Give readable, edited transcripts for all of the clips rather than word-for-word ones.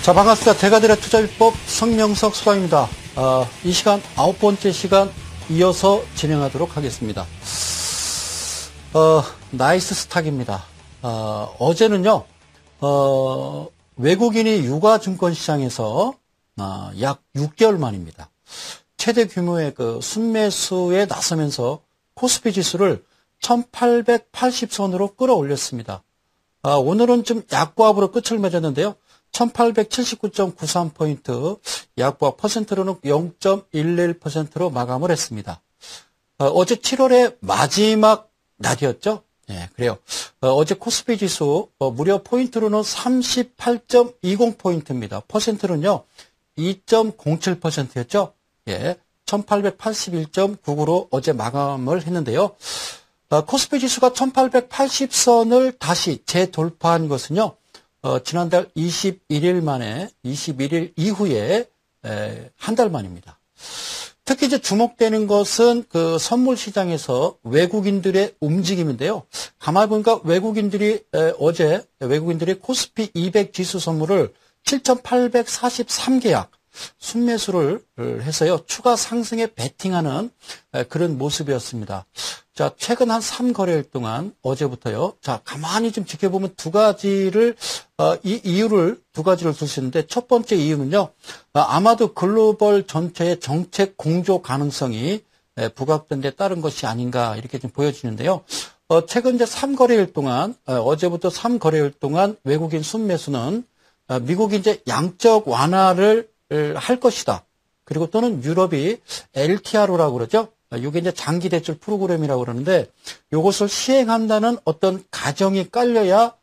자, 반갑습니다. 대가들의 투자비법 성명석 소장입니다. 이 시간 9번째 시간 이어서 진행하도록 하겠습니다. 나이스 스탁입니다. 어제는요, 외국인이 유가증권 시장에서 약 6개월 만입니다. 최대 규모의 그 순매수에 나서면서 코스피 지수를 1880선으로 끌어올렸습니다. 오늘은 좀 약보합으로 끝을 맺었는데요. 1879.93포인트, 약보합 퍼센트로는 0.11%로 마감을 했습니다. 어제 7월의 마지막 날이었죠? 예, 그래요. 어제 코스피 지수, 무려 포인트로는 38.20포인트입니다. 퍼센트는요, 2.07%였죠? 예, 1881.99로 어제 마감을 했는데요. 코스피 지수가 1880선을 다시 재돌파한 것은요, 지난달 21일 만에, 21일 이후에, 한 달 만입니다. 특히 이제 주목되는 것은 그 선물 시장에서 외국인들의 움직임인데요. 가만히 보니까 어제 외국인들이 코스피 200 지수 선물을 7,843계약 순매수를 해서요, 추가 상승에 베팅하는 그런 모습이었습니다. 자, 최근 한 3거래일 동안 어제부터요. 자, 가만히 좀 지켜보면 두 가지를 두 가지를 둘 수 있는데, 첫 번째 이유는요. 아마도 글로벌 전체의 정책 공조 가능성이 부각된 데 따른 것이 아닌가 이렇게 좀 보여지는데요. 최근 이제 3거래일 동안 어제부터 3거래일 동안 외국인 순매수는 미국이 이제 양적 완화를 할 것이다. 그리고 또는 유럽이 LTRO라고 그러죠. 이게 이제 장기 대출 프로그램이라고 그러는데, 이것을 시행한다는 어떤 가정이 깔려야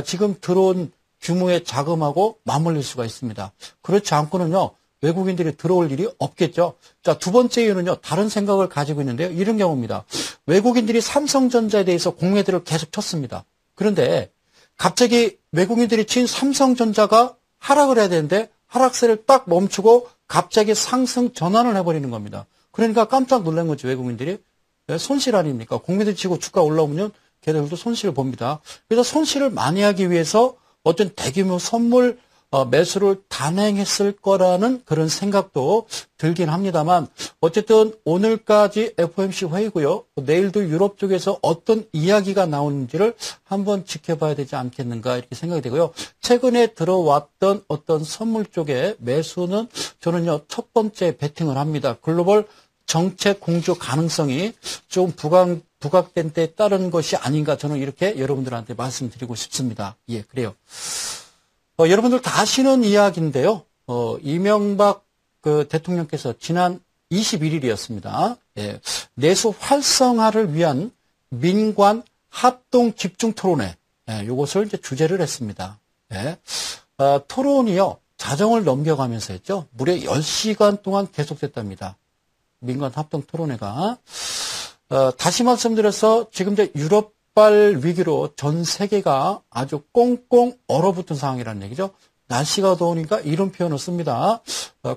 지금 들어온 규모의 자금하고 맞물릴 수가 있습니다. 그렇지 않고는요, 외국인들이 들어올 일이 없겠죠. 자, 두 번째 이유는요, 다른 생각을 가지고 있는데요. 이런 경우입니다. 외국인들이 삼성전자에 대해서 공매도를 계속 쳤습니다. 그런데 갑자기 외국인들이 친 삼성전자가 하락을 해야 되는데, 하락세를 딱 멈추고 갑자기 상승 전환을 해버리는 겁니다. 그러니까 깜짝 놀란 거죠, 외국인들이. 손실 아닙니까? 공매도 치고 주가 올라오면 걔들도 손실을 봅니다. 그래서 손실을 만회하기 위해서 어떤 대규모 선물 매수를 단행했을 거라는 그런 생각도 들긴 합니다만, 어쨌든 오늘까지 FOMC 회의고요. 내일도 유럽 쪽에서 어떤 이야기가 나오는지를 한번 지켜봐야 되지 않겠는가 이렇게 생각이 되고요. 최근에 들어왔던 어떤 선물 쪽의 매수는 저는요, 첫 번째 베팅을 합니다. 글로벌 정책 공조 가능성이 좀 부각된 데 따른 것이 아닌가, 저는 이렇게 여러분들한테 말씀드리고 싶습니다. 예, 그래요. 여러분들 다 아시는 이야기인데요. 이명박 대통령께서 지난 21일이었습니다. 예, 내수 활성화를 위한 민관 합동 집중 토론회, 이것을 이제 주재를 했습니다. 예, 토론이요, 자정을 넘겨가면서 했죠. 무려 10시간 동안 계속됐답니다. 민관 합동 토론회가. 다시 말씀드려서 지금 이제 유럽발 위기로 전 세계가 아주 꽁꽁 얼어붙은 상황이라는 얘기죠. 날씨가 더우니까 이런 표현을 씁니다.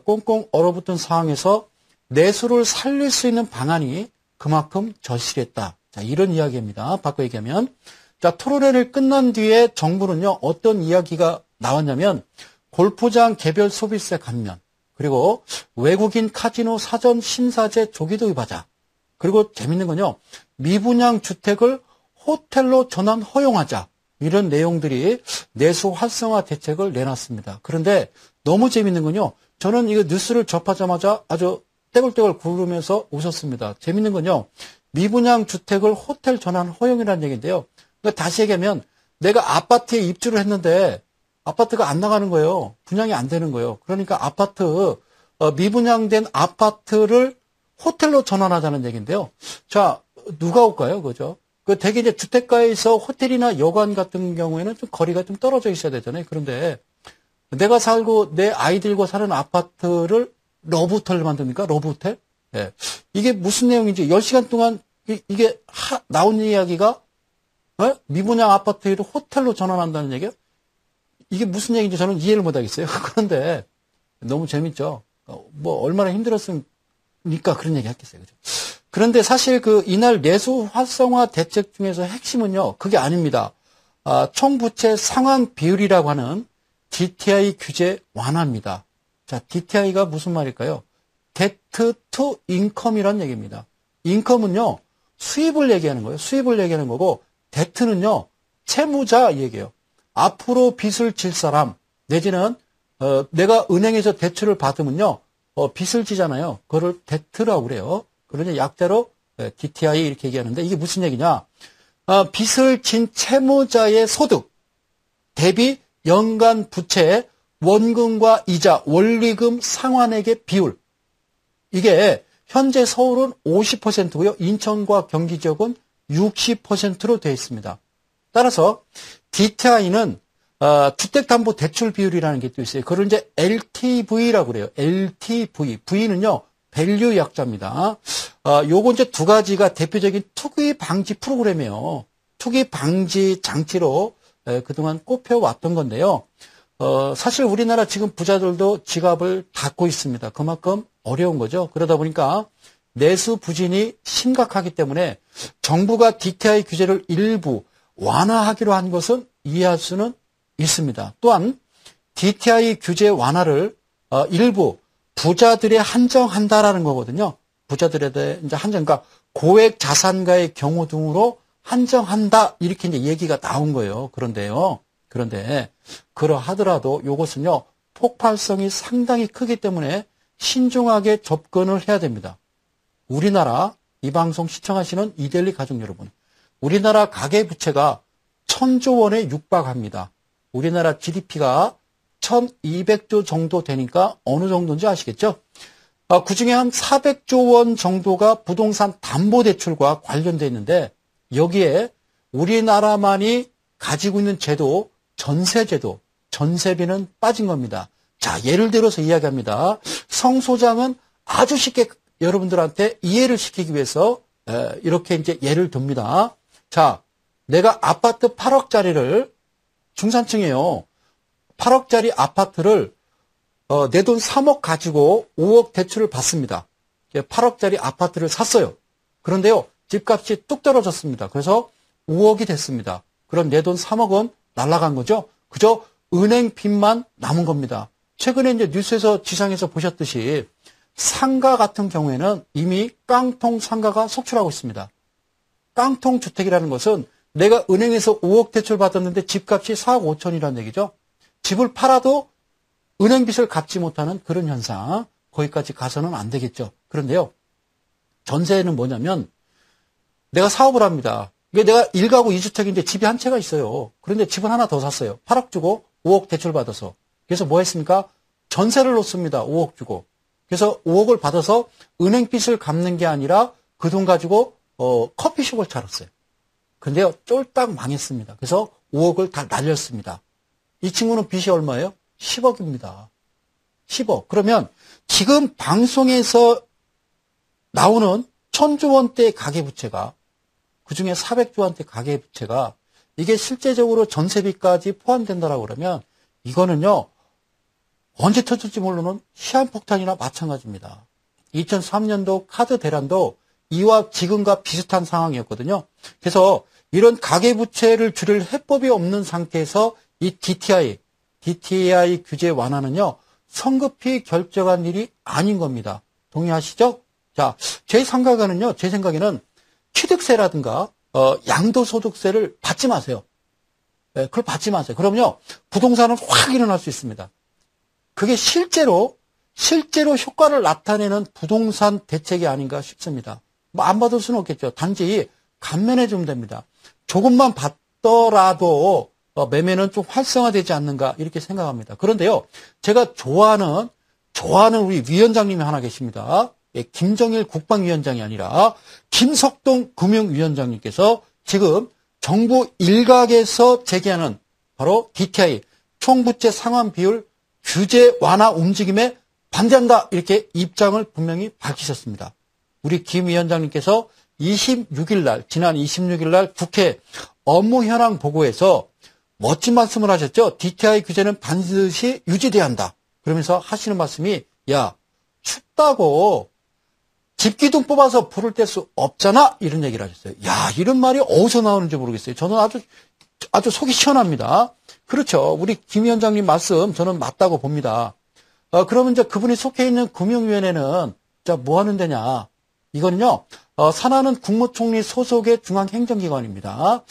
꽁꽁 얼어붙은 상황에서 내수를 살릴 수 있는 방안이 그만큼 절실했다. 자, 이런 이야기입니다. 바꿔 얘기하면. 자, 토론회를 끝난 뒤에 정부는요, 어떤 이야기가 나왔냐면, 골프장 개별 소비세 감면, 그리고 외국인 카지노 사전 심사제 조기 도입하자. 그리고 재밌는 건요, 미분양 주택을 호텔로 전환 허용하자. 이런 내용들이 내수 활성화 대책을 내놨습니다. 그런데 너무 재밌는 건요, 저는 이거 뉴스를 접하자마자 아주 떼굴떼굴 구르면서 웃었습니다. 재밌는 건요, 미분양 주택을 호텔 전환 허용이라는 얘기인데요. 그러니까 다시 얘기하면 내가 아파트에 입주를 했는데 아파트가 안 나가는 거예요. 분양이 안 되는 거예요. 그러니까 미분양된 아파트를 호텔로 전환하자는 얘기인데요. 자, 누가 올까요? 그죠? 대개 이제 주택가에서 호텔이나 여관 같은 경우에는 좀 거리가 좀 떨어져 있어야 되잖아요. 그런데 내가 살고 내 아이들과 사는 아파트를 러브호텔을 만듭니까? 러브호텔? 예. 이게 무슨 내용인지 10시간 동안 이게 나온 이야기가 미분양 아파트를 호텔로 전환한다는 얘기예요? 이게 무슨 얘기인지 저는 이해를 못 하겠어요. 그런데 너무 재밌죠. 얼마나 힘들었으니까 그런 얘기 했겠어요. 그죠? 그런데 사실 이날 내수 활성화 대책 중에서 핵심은요, 그게 아닙니다. 총부채 상환 비율이라고 하는 DTI 규제 완화입니다. 자, DTI가 무슨 말일까요? Debt to Income이란 얘기입니다. 인컴은요, 수입을 얘기하는 거예요. 수입을 얘기하는 거고, debt는요, 채무자 얘기예요. 앞으로 빚을 질 사람, 내지는 내가 은행에서 대출을 받으면요, 빚을 지잖아요. 그거를 debt라고 그래요. 그러니 약자로 DTI 이렇게 얘기하는데 이게 무슨 얘기냐? 빚을 진 채무자의 소득 대비 연간 부채 원금과 이자 원리금 상환액의 비율. 이게 현재 서울은 50%고요. 인천과 경기 지역은 60%로 되어 있습니다. 따라서 DTI는 주택담보대출 비율이라는 게 또 있어요. 그걸 이제 LTV라고 그래요. LTV. V는요, 밸류 약자입니다. 요거 이제 두 가지가 대표적인 투기 방지 프로그램이에요. 투기 방지 장치로 그동안 꼽혀왔던 건데요. 사실 우리나라 지금 부자들도 지갑을 닫고 있습니다. 그만큼 어려운 거죠. 그러다 보니까 내수 부진이 심각하기 때문에 정부가 DTI 규제를 일부 완화하기로 한 것은 이해할 수는 있습니다. 또한 DTI 규제 완화를 일부 부자들에 한정한다라는 거거든요. 부자들에 이제 한정, 그러니까 고액 자산가의 경우 등으로 한정한다 이렇게 이제 얘기가 나온 거예요. 그런데 그러하더라도 이것은요 폭발성이 상당히 크기 때문에 신중하게 접근을 해야 됩니다. 우리나라 이 방송 시청하시는 이데일리 가족 여러분, 우리나라 가계부채가 1,000조 원에 육박합니다. 우리나라 GDP가 1,200조 정도 되니까 어느 정도인지 아시겠죠? 그중에 한 400조 원 정도가 부동산 담보대출과 관련되어 있는데 여기에 우리나라만이 가지고 있는 제도, 전세제도, 전세비는 빠진 겁니다. 자, 예를 들어서 이야기합니다. 성 소장은 아주 쉽게 여러분들한테 이해를 시키기 위해서 이렇게 이제 예를 듭니다. 자, 내가 아파트 8억짜리를 중산층이에요. 8억짜리 아파트를 내 돈 3억 가지고 5억 대출을 받습니다. 8억짜리 아파트를 샀어요. 그런데요, 집값이 뚝 떨어졌습니다. 그래서 5억이 됐습니다. 그럼 내 돈 3억은 날아간 거죠. 그저 은행 빚만 남은 겁니다. 최근에 이제 뉴스에서 지상에서 보셨듯이 상가 같은 경우에는 이미 깡통 상가가 속출하고 있습니다. 깡통 주택이라는 것은 내가 은행에서 5억 대출 받았는데 집값이 4억 5천이라는 얘기죠. 집을 팔아도 은행 빚을 갚지 못하는 그런 현상, 거기까지 가서는 안 되겠죠. 그런데요, 전세는 뭐냐면 내가 사업을 합니다. 이게 내가 1가구 2주택인데 집이 한 채가 있어요. 그런데 집을 하나 더 샀어요. 8억 주고 5억 대출 받아서. 그래서 뭐 했습니까? 전세를 놓습니다. 5억 주고. 그래서 5억을 받아서 은행 빚을 갚는 게 아니라 그 돈 가지고 커피숍을 차렸어요. 근데요, 쫄딱 망했습니다. 그래서 5억을 다 날렸습니다. 이 친구는 빚이 얼마예요? 10억입니다. 10억. 그러면 지금 방송에서 나오는 1,000조 원대의 가계부채가, 그중에 400조 원대 가계부채가 이게 실제적으로 전세비까지 포함된다라고 그러면 이거는요, 언제 터질지 모르는 시한폭탄이나 마찬가지입니다. 2003년도 카드 대란도 이와 지금과 비슷한 상황이었거든요. 그래서 이런 가계부채를 줄일 해법이 없는 상태에서 이 DTI 규제 완화는요, 성급히 결정한 일이 아닌 겁니다. 동의하시죠? 자, 제 생각에는 취득세라든가 양도소득세를 받지 마세요. 네, 그걸 받지 마세요. 그러면요, 부동산은 확 일어날 수 있습니다. 그게 실제로 효과를 나타내는 부동산 대책이 아닌가 싶습니다. 뭐 안 받을 수는 없겠죠. 단지 감면해 주면 됩니다. 조금만 받더라도 매매는 좀 활성화되지 않는가 이렇게 생각합니다. 그런데요, 제가 좋아하는 우리 위원장님이 하나 계십니다. 예, 김정일 국방위원장이 아니라 김석동 금융위원장님께서 지금 정부 일각에서 제기하는 바로 DTI 총부채 상환 비율 규제 완화 움직임에 반대한다 이렇게 입장을 분명히 밝히셨습니다. 우리 김 위원장님께서 지난 26일 날 국회 업무 현황 보고에서 멋진 말씀을 하셨죠. DTI 규제는 반드시 유지돼야 한다. 그러면서 하시는 말씀이, 야, 춥다고 집기둥 뽑아서 불을 뗄 수 없잖아 이런 얘기를 하셨어요. 야, 이런 말이 어디서 나오는지 모르겠어요. 저는 아주 아주 속이 시원합니다. 그렇죠. 우리 김 위원장님 말씀 저는 맞다고 봅니다. 그러면 이제 그분이 속해 있는 금융위원회는 자, 뭐 하는 데냐? 이거는요, 산하는 국무총리 소속의 중앙행정기관입니다.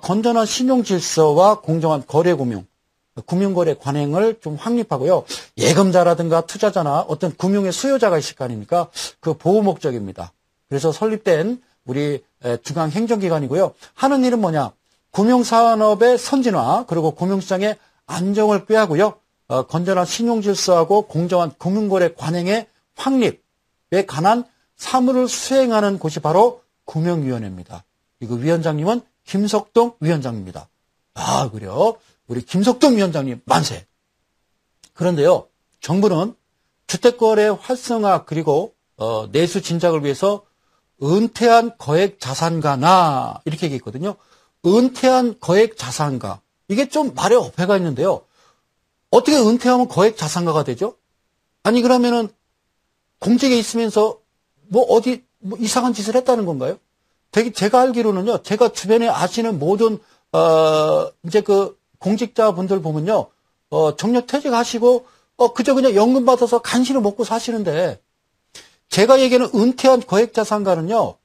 건전한 신용질서와 공정한 거래금융, 금융거래 관행을 좀 확립하고요. 예금자라든가 투자자나 어떤 금융의 수요자가 있을 거 아닙니까? 그 보호 목적입니다. 그래서 설립된 우리 중앙행정기관이고요. 하는 일은 뭐냐? 금융산업의 선진화, 그리고 금융시장의 안정을 꾀하고요. 건전한 신용질서하고 공정한 금융거래 관행의 확립에 관한 사무를 수행하는 곳이 바로 금융위원회입니다. 이거 위원장님은 김석동 위원장입니다. 아, 그래요? 우리 김석동 위원장님 만세! 그런데요, 정부는 주택거래 활성화 그리고 내수 진작을 위해서 은퇴한 거액 자산가나 이렇게 얘기했거든요. 은퇴한 거액 자산가. 이게 좀 말에 어폐가 있는데요. 어떻게 은퇴하면 거액 자산가가 되죠? 아니 그러면은 공직에 있으면서 뭐 어디 뭐 이상한 짓을 했다는 건가요? 제가 알기로는요. 제가 주변에 아시는 모든 이제 그 공직자분들 보면요. 정년 퇴직하시고 그저 그냥 연금 받아서 간신히 먹고 사시는데 제가 얘기하는 은퇴한 거액 자산가는요.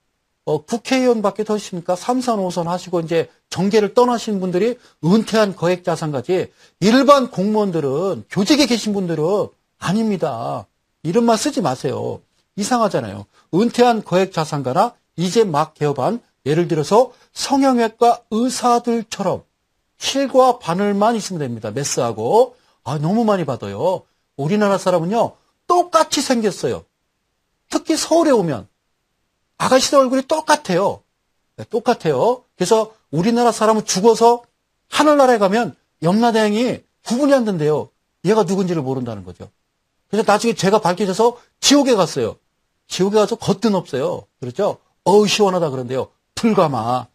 국회의원밖에 더 있습니까? 3선, 5선 하시고 이제 정계를 떠나신 분들이 은퇴한 거액 자산가지 일반 공무원들은 교직에 계신 분들은 아닙니다. 이름만 쓰지 마세요. 이상하잖아요. 은퇴한 거액 자산가나 이제 막 개업한 예를 들어서 성형외과 의사들처럼 실과 바늘만 있으면 됩니다. 메스하고. 너무 많이 받아요. 우리나라 사람은요. 똑같이 생겼어요. 특히 서울에 오면 아가씨들 얼굴이 똑같아요. 네, 똑같아요. 그래서 우리나라 사람은 죽어서 하늘나라에 가면 염라대왕이 구분이 안 된대요. 얘가 누군지를 모른다는 거죠. 그래서 나중에 죄가 밝혀져서 지옥에 갔어요. 지옥에 가서 겉은 없어요. 그렇죠? 시원하다 그런데요. 불가마.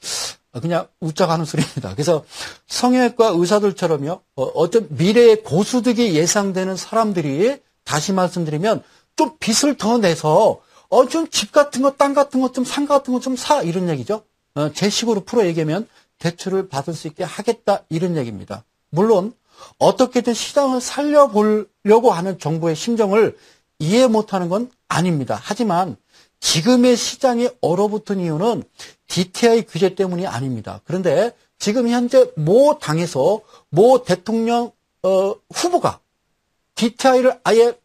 그냥 웃자고 하는 소리입니다. 그래서 성형외과 의사들처럼요. 어떤 미래의 고수득이 예상되는 사람들이 다시 말씀드리면 좀 빚을 더 내서 좀 집 같은 거, 땅 같은 거, 좀 산 같은 거 좀 사 이런 얘기죠. 제 식으로 풀어 얘기하면 대출을 받을 수 있게 하겠다 이런 얘기입니다. 물론 어떻게든 시장을 살려보려고 하는 정부의 심정을 이해 못하는 건 아닙니다. 하지만 지금의 시장이 얼어붙은 이유는 DTI 규제 때문이 아닙니다. 그런데 지금 현재 모 당에서 모 대통령 후보가 DTI를 아예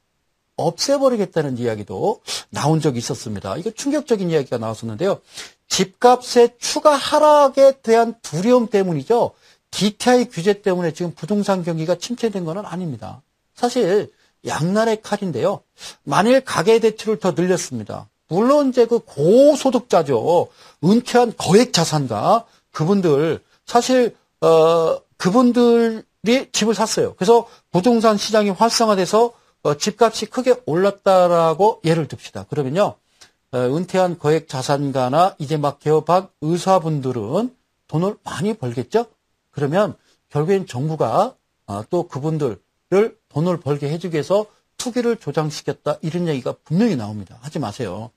없애버리겠다는 이야기도 나온 적이 있었습니다. 이거 충격적인 이야기가 나왔었는데요. 집값의 추가 하락에 대한 두려움 때문이죠. DTI 규제 때문에 지금 부동산 경기가 침체된 건 아닙니다. 사실 양날의 칼인데요. 만일 가계대출을 더 늘렸습니다. 물론 이제 그 고소득자죠. 은퇴한 거액 자산가 그분들 사실 그분들이 집을 샀어요. 그래서 부동산 시장이 활성화돼서 집값이 크게 올랐다라고 예를 듭시다. 그러면요. 은퇴한 거액 자산가나 이제 막 개업한 의사분들은 돈을 많이 벌겠죠? 그러면 결국엔 정부가 또 그분들을 돈을 벌게 해주기 위해서 투기를 조장시켰다 이런 얘기가 분명히 나옵니다. 하지 마세요.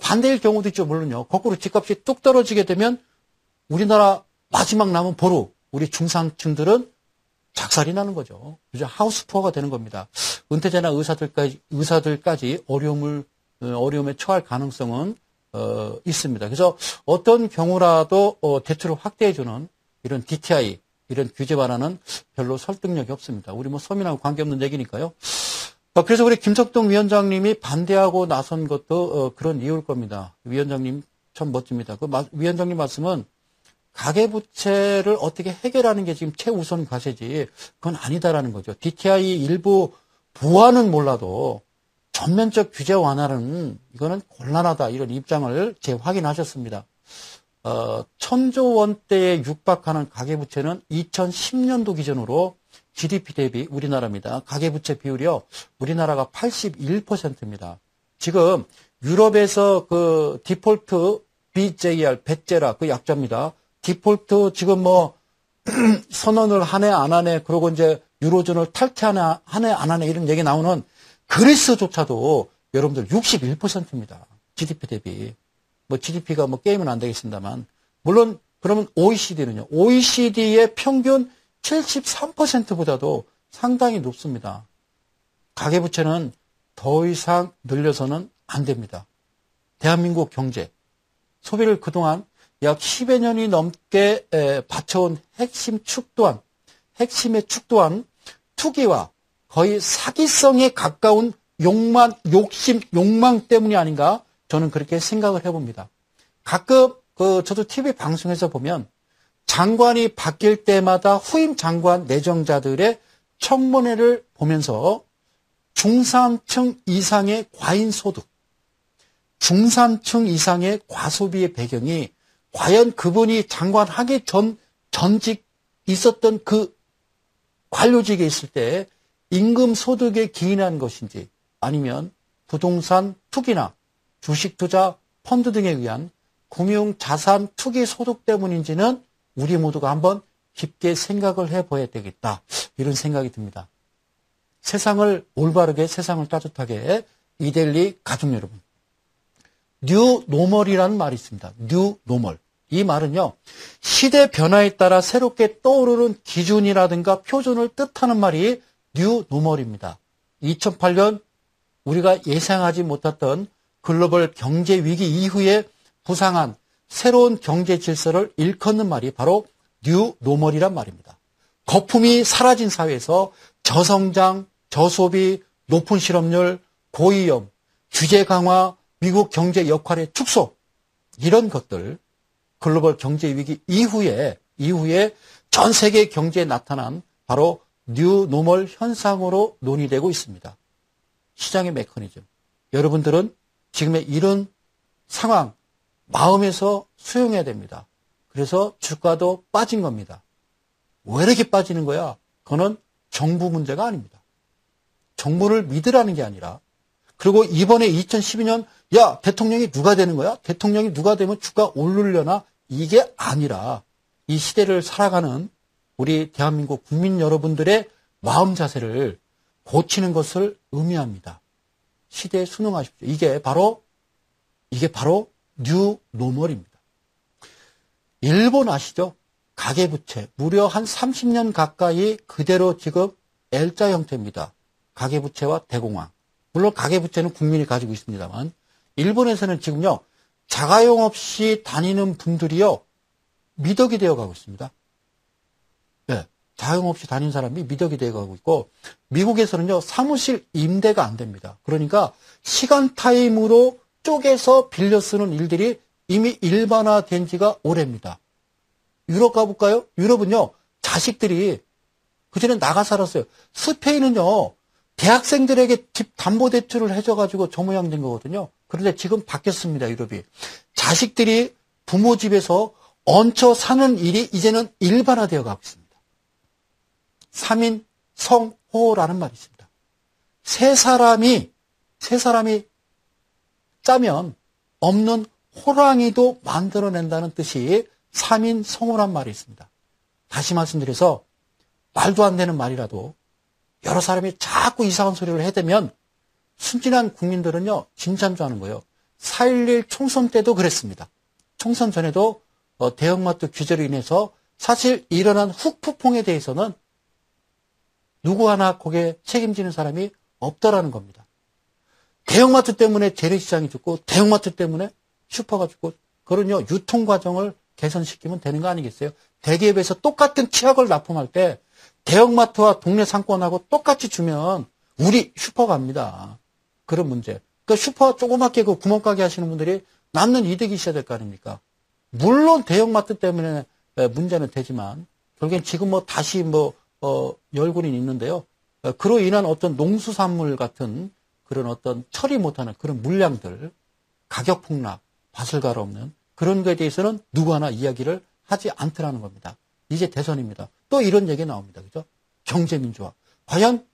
반대일 경우도 있죠. 물론요. 거꾸로 집값이 뚝 떨어지게 되면 우리나라 마지막 남은 보루 우리 중상층들은 작살이 나는 거죠. 그죠? 하우스푸어가 되는 겁니다. 은퇴자나 의사들까지 어려움에 처할 가능성은 있습니다. 그래서 어떤 경우라도 대출을 확대해주는 이런 DTI 이런 규제 완화는 별로 설득력이 없습니다. 우리 뭐 서민하고 관계없는 얘기니까요. 그래서 우리 김석동 위원장님이 반대하고 나선 것도 그런 이유일 겁니다. 위원장님 참 멋집니다. 그 위원장님 말씀은 가계부채를 어떻게 해결하는 게 지금 최우선 과제지 그건 아니다라는 거죠. DTI 일부 보완은 몰라도 전면적 규제 완화는 이거는 곤란하다 이런 입장을 재확인하셨습니다. 1,000조 원대에 육박하는 가계부채는 2010년도 기준으로 GDP 대비 우리나라입니다. 가계부채 비율이요. 우리나라가 81%입니다. 지금 유럽에서 그 디폴트 BJR, 배째라 그 약자입니다. 디폴트 지금 뭐 선언을 하네 안 하네 그러고 이제 유로존을 탈퇴하네 안 하네 이런 얘기 나오는 그리스조차도 여러분들 61%입니다. GDP 대비. 뭐 GDP가 뭐 게임은 안 되겠습니다만 물론 그러면 OECD는요. OECD의 평균 73%보다도 상당히 높습니다. 가계부채는 더 이상 늘려서는 안 됩니다. 대한민국 경제, 소비를 그동안 약 10여 년이 넘게 받쳐온 핵심의 축 또한 투기와 거의 사기성에 가까운 욕망 때문이 아닌가 저는 그렇게 생각을 해봅니다. 가끔 저도 TV 방송에서 보면 장관이 바뀔 때마다 후임 장관 내정자들의 청문회를 보면서 중산층 이상의 과잉소득, 중산층 이상의 과소비의 배경이 과연 그분이 장관 하기 전직 있었던 그 관료직에 있을 때 임금 소득에 기인한 것인지 아니면 부동산 투기나 주식 투자 펀드 등에 의한 금융 자산 투기 소득 때문인지는 우리 모두가 한번 깊게 생각을 해봐야 되겠다. 이런 생각이 듭니다. 세상을 올바르게 세상을 따뜻하게 이데일리 가족 여러분. 뉴 노멀이라는 말이 있습니다. 뉴 노멀. 이 말은요. 시대 변화에 따라 새롭게 떠오르는 기준이라든가 표준을 뜻하는 말이 뉴 노멀입니다. 2008년 우리가 예상하지 못했던 글로벌 경제 위기 이후에 부상한 새로운 경제 질서를 일컫는 말이 바로 뉴 노멀이란 말입니다. 거품이 사라진 사회에서 저성장, 저소비, 높은 실업률, 고위험, 규제 강화, 미국 경제 역할의 축소 이런 것들 글로벌 경제 위기 이후에 전 세계 경제에 나타난 바로 뉴 노멀 현상으로 논의되고 있습니다. 시장의 메커니즘. 여러분들은 지금의 이런 상황 마음에서 수용해야 됩니다. 그래서 주가도 빠진 겁니다. 왜 이렇게 빠지는 거야? 그거는 정부 문제가 아닙니다. 정부를 믿으라는 게 아니라 그리고 이번에 2012년 야 대통령이 누가 되는 거야? 대통령이 누가 되면 주가 오르려나? 이게 아니라 이 시대를 살아가는 우리 대한민국 국민 여러분들의 마음 자세를 고치는 것을 의미합니다. 시대에 순응하십시오. 이게 바로 뉴 노멀입니다. 일본 아시죠? 가계부채 무려 한 30년 가까이 그대로 지금 L자 형태입니다. 가계부채와 대공황. 물론 가계부채는 국민이 가지고 있습니다만 일본에서는 지금요. 자가용 없이 다니는 분들이요. 미덕이 되어가고 있습니다. 네, 자가용 없이 다니는 사람이 미덕이 되어가고 있고 미국에서는요. 사무실 임대가 안 됩니다. 그러니까 시간 타임으로 쪼개서 빌려 쓰는 일들이 이미 일반화된 지가 오래입니다. 유럽 가볼까요? 유럽은요. 자식들이 그전에 나가 살았어요. 스페인은요. 대학생들에게 집 담보대출을 해줘가지고 저 모양 된 거거든요. 그런데 지금 바뀌었습니다. 유럽이. 자식들이 부모 집에서 얹혀 사는 일이 이제는 일반화되어 가고 있습니다. 3인 성호라는 말이 있습니다. 세 사람이 짜면 없는 호랑이도 만들어낸다는 뜻이 3인 성호란 말이 있습니다. 다시 말씀드려서 말도 안 되는 말이라도 여러 사람이 자꾸 이상한 소리를 해대면 순진한 국민들은요. 진짜인 줄 아는 거예요. 4.11 총선 때도 그랬습니다. 총선 전에도 대형마트 규제로 인해서 사실 일어난 후폭풍에 대해서는 누구 하나 거기에 책임지는 사람이 없더라는 겁니다. 대형마트 때문에 재래시장이 죽고 대형마트 때문에 슈퍼가 죽고 그런요 유통 과정을 개선시키면 되는 거 아니겠어요? 대기업에서 똑같은 치약을 납품할 때 대형마트와 동네 상권하고 똑같이 주면 우리 슈퍼 갑니다. 그런 문제. 그 슈퍼 조그맣게 그 구멍가게 하시는 분들이 남는 이득이 있어야 될 거 아닙니까? 물론 대형마트 때문에 문제는 되지만 결국엔 지금 다시 열고는 있는데요. 그로 인한 어떤 농수산물 같은 그런 어떤 처리 못하는 그런 물량들, 가격 폭락, 밭을 갈아엎는 그런 거에 대해서는 누구 하나 이야기를 하지 않더라는 겁니다. 이제 대선입니다. 또 이런 얘기 나옵니다. 그죠? 경제민주화. 과연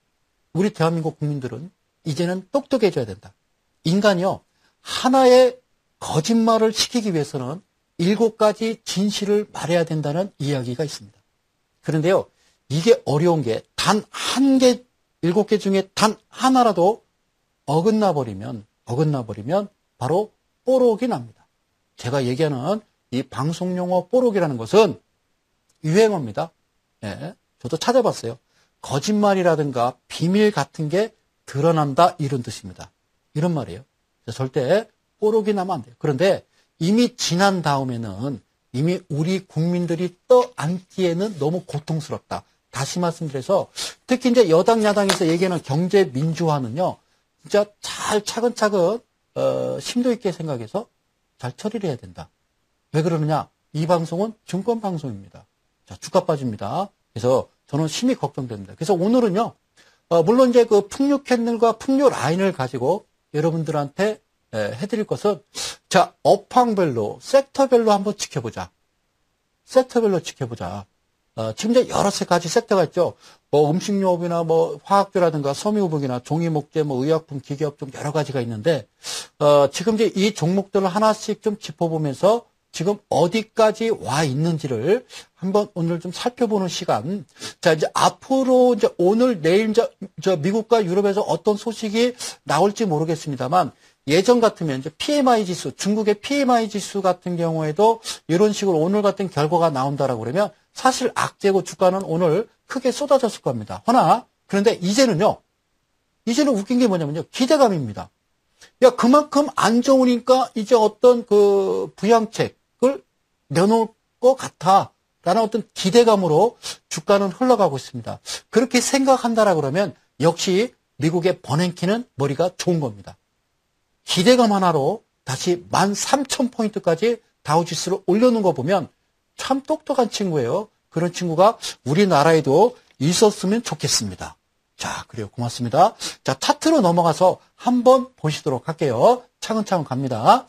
우리 대한민국 국민들은 이제는 똑똑해져야 된다. 인간이요. 하나의 거짓말을 시키기 위해서는 7가지 진실을 말해야 된다는 이야기가 있습니다. 그런데요. 이게 어려운 게 단 한 개, 7개 중에 단 하나라도 어긋나 버리면 바로 뽀록이 납니다. 제가 얘기하는 이 방송용어 뽀록이라는 것은 유행어입니다. 예, 저도 찾아봤어요. 거짓말이라든가 비밀 같은 게 드러난다 이런 뜻입니다. 이런 말이에요. 절대 뽀록이 나면 안 돼요. 그런데 이미 지난 다음에는 이미 우리 국민들이 떠안기에는 너무 고통스럽다. 다시 말씀드려서 특히 이제 여당 야당에서 얘기하는 경제 민주화는요. 진짜 잘 차근차근 심도 있게 생각해서 잘 처리를 해야 된다. 왜 그러느냐? 이 방송은 증권 방송입니다. 자, 주가 빠집니다. 그래서 저는 심히 걱정됩니다. 그래서 오늘은요. 물론 이제 그 풍류 캔들과 풍류 라인을 가지고 여러분들한테 해드릴 것은 자, 업황별로 섹터별로 한번 지켜보자. 섹터별로 지켜보자. 지금 이제 여러 가지 섹터가 있죠. 뭐 음식료업이나 뭐 화학주라든가 섬유유복이나 종이목재, 뭐 의약품, 기계업종 여러 가지가 있는데 지금 이제 이 종목들을 하나씩 좀 짚어보면서 지금 어디까지 와 있는지를 한번 오늘 좀 살펴보는 시간. 자, 이제 앞으로 이제 오늘 내일 저 미국과 유럽에서 어떤 소식이 나올지 모르겠습니다만 예전 같으면 이제 PMI 지수, 중국의 PMI 지수 같은 경우에도 이런 식으로 오늘 같은 결과가 나온다라고 그러면 사실 악재고 주가는 오늘 크게 쏟아졌을 겁니다. 허나 그런데 이제는 웃긴 게 뭐냐면요. 기대감입니다. 야, 그만큼 안 좋으니까 이제 어떤 그 부양책을 내놓을 것 같아. 라는 어떤 기대감으로 주가는 흘러가고 있습니다. 그렇게 생각한다라 그러면 역시 미국의 버냉키는 머리가 좋은 겁니다. 기대감 하나로 다시 13,000포인트까지 다우지수를 올려놓은 거 보면 참 똑똑한 친구예요. 그런 친구가 우리나라에도 있었으면 좋겠습니다. 자, 그래요. 고맙습니다. 자, 차트로 넘어가서 한번 보시도록 할게요. 차근차근 갑니다.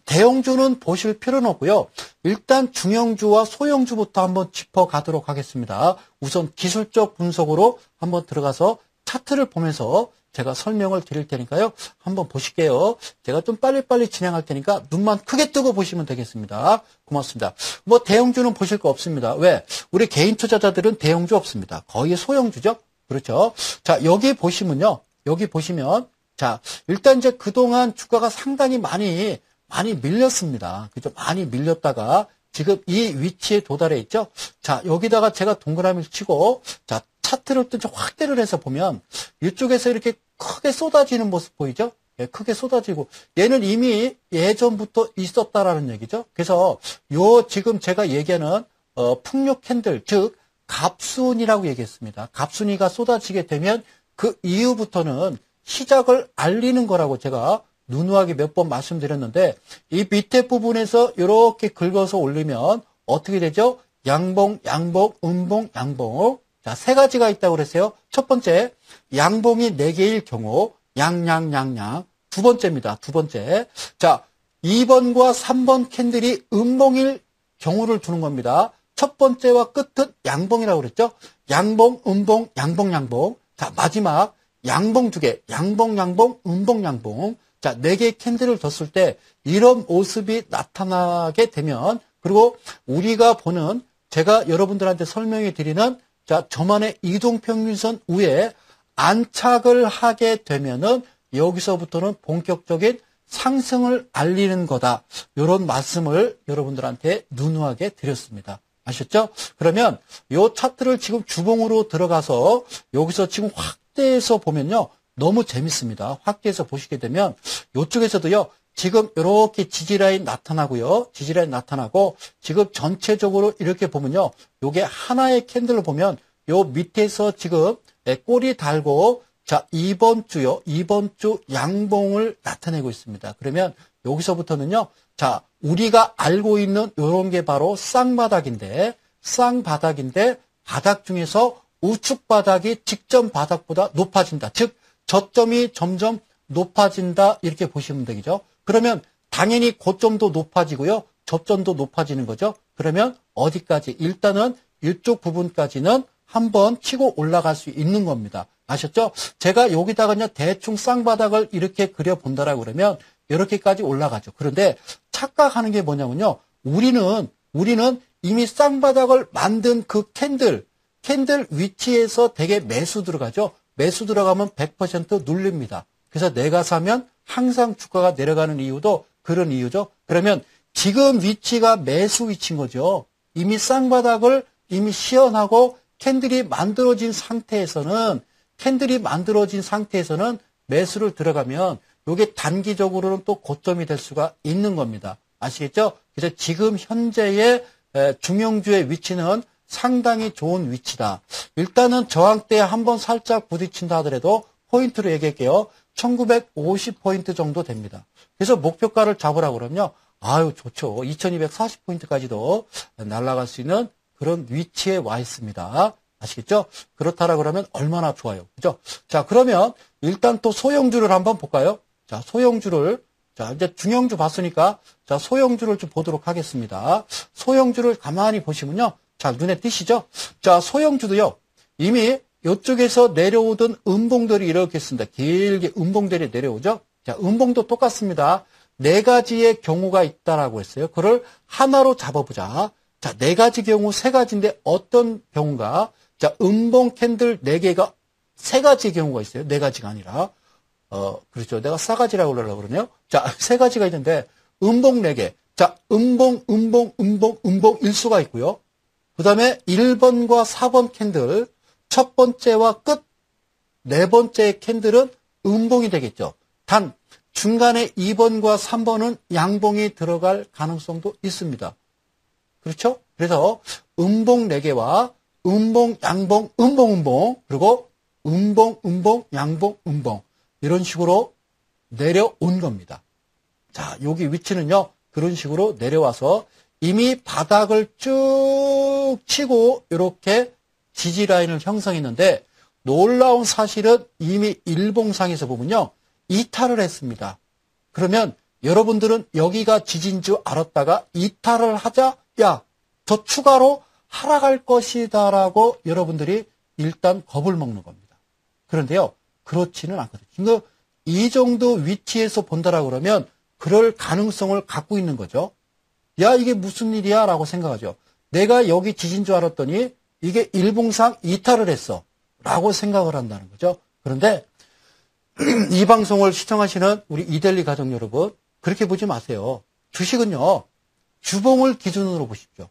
대형주는 보실 필요는 없고요. 일단 중형주와 소형주부터 한번 짚어가도록 하겠습니다. 우선 기술적 분석으로 한번 들어가서 차트를 보면서 제가 설명을 드릴 테니까요. 한번 보실게요. 제가 좀 빨리빨리 진행할 테니까 눈만 크게 뜨고 보시면 되겠습니다. 고맙습니다. 뭐 대형주는 보실 거 없습니다. 왜? 우리 개인 투자자들은 대형주 없습니다. 거의 소형주죠. 그렇죠. 자, 여기 보시면요. 여기 보시면 자, 일단 이제 그동안 주가가 상당히 많이 밀렸습니다. 그죠? 많이 밀렸다가 지금 이 위치에 도달해 있죠? 자, 여기다가 제가 동그라미를 치고 자, 차트를 또 좀 확대를 해서 보면 이쪽에서 이렇게 크게 쏟아지는 모습 보이죠? 예, 크게 쏟아지고 얘는 이미 예전부터 있었다라는 얘기죠. 그래서 요 지금 제가 얘기하는 풍력 캔들 즉 갑순이라고 얘기했습니다. 갑순이가 쏟아지게 되면 그 이후부터는 시작을 알리는 거라고 제가 누누하게 몇 번 말씀드렸는데 이 밑에 부분에서 이렇게 긁어서 올리면 어떻게 되죠? 양봉, 음봉, 양봉. 자, 세 가지가 있다고 그랬어요. 첫 번째, 양봉이 4개일 경우 양양. 두 번째입니다. 두 번째. 자, 2번과 3번 캔들이 음봉일 경우를 두는 겁니다. 첫 번째와 끝은 양봉이라고 그랬죠? 양봉, 음봉, 양봉. 자, 마지막 양봉 2개. 양봉, 음봉, 양봉. 자, 4개의 캔들을 뒀을 때 이런 모습이 나타나게 되면 그리고 우리가 보는 제가 여러분들한테 설명해 드리는 자, 저만의 이동평균선 위에 안착을 하게 되면은 여기서부터는 본격적인 상승을 알리는 거다. 이런 말씀을 여러분들한테 누누하게 드렸습니다. 아셨죠? 그러면 이 차트를 지금 주봉으로 들어가서 여기서 지금 확대해서 보면요. 너무 재밌습니다. 확대해서 보시게 되면 이쪽에서도요. 지금 이렇게 지지라인 나타나고요. 지지라인 나타나고 지금 전체적으로 이렇게 보면요. 요게 하나의 캔들을 보면 요 밑에서 지금 꼬리 달고 자, 이번 주 양봉을 나타내고 있습니다. 그러면 여기서부터는요. 자, 우리가 알고 있는 요런 게 바로 쌍바닥인데 바닥 중에서 우측 바닥이 직전 바닥보다 높아진다. 즉 저점이 점점 높아진다 이렇게 보시면 되겠죠. 그러면 당연히 고점도 높아지고요. 저점도 높아지는 거죠. 그러면 어디까지? 일단은 이쪽 부분까지는 한번 치고 올라갈 수 있는 겁니다. 아셨죠? 제가 여기다가 그냥 대충 쌍바닥을 이렇게 그려본다라고 그러면 이렇게까지 올라가죠. 그런데 착각하는 게 뭐냐면요. 우리는 이미 쌍바닥을 만든 그 캔들 위치에서 되게 매수 들어가죠. 매수 들어가면 100% 눌립니다. 그래서 내가 사면 항상 주가가 내려가는 이유도 그런 이유죠. 그러면 지금 위치가 매수 위치인 거죠. 이미 쌍바닥을 이미 시연하고 캔들이 만들어진 상태에서는 매수를 들어가면 이게 단기적으로는 또 고점이 될 수가 있는 겁니다. 아시겠죠? 그래서 지금 현재의 중형주의 위치는 상당히 좋은 위치다. 일단은 저항대에 한번 살짝 부딪힌다 하더라도 포인트로 얘기할게요. 1950포인트 정도 됩니다. 그래서 목표가를 잡으라고 그러면요. 아유, 좋죠. 2240포인트까지도 날아갈 수 있는 그런 위치에 와 있습니다. 아시겠죠? 그렇다라 그러면 얼마나 좋아요. 그죠? 자, 그러면 일단 또 소형주를 한번 볼까요? 자, 소형주를, 자, 이제 중형주 봤으니까, 자, 소형주를 좀 보도록 하겠습니다. 소형주를 가만히 보시면요. 자, 눈에 띄시죠? 자, 소형주도요. 이미 이쪽에서 내려오던 음봉들이 이렇게 있습니다. 길게 음봉들이 내려오죠? 자, 음봉도 똑같습니다. 네 가지의 경우가 있다라고 했어요. 그걸 하나로 잡아보자. 자, 네 가지 경우 세 가지인데 어떤 경우가? 자, 음봉 캔들 네 개가 세 가지의 경우가 있어요. 네 가지가 아니라. 그렇죠. 내가 싸가지라고 그러려고 그러네요. 자, 세 가지가 있는데, 음봉 네 개. 자, 음봉 일수가 있고요. 그 다음에 1번과 4번 캔들, 첫 번째와 끝, 네 번째 캔들은 음봉이 되겠죠. 단, 중간에 2번과 3번은 양봉이 들어갈 가능성도 있습니다. 그렇죠? 그래서 음봉 4개와 음봉, 양봉, 음봉, 그리고 음봉, 양봉, 음봉. 이런 식으로 내려온 겁니다. 자, 여기 위치는요, 그런 식으로 내려와서 이미 바닥을 쭉 치고 이렇게 지지 라인을 형성했는데 놀라운 사실은 이미 일봉상에서 보면요, 이탈을 했습니다. 그러면 여러분들은 여기가 지진 줄 알았다가 이탈을 하자, 야, 더 추가로 하락할 것이다라고 여러분들이 일단 겁을 먹는 겁니다. 그런데요, 그렇지는 않거든요. 이 정도 위치에서 본다라고 그러면 그럴 가능성을 갖고 있는 거죠. 야, 이게 무슨 일이야? 라고 생각하죠. 내가 여기 지진 줄 알았더니 이게 일봉상 이탈을 했어. 라고 생각을 한다는 거죠. 그런데 이 방송을 시청하시는 우리 이델리 가족 여러분, 그렇게 보지 마세요. 주식은요, 주봉을 기준으로 보십시오.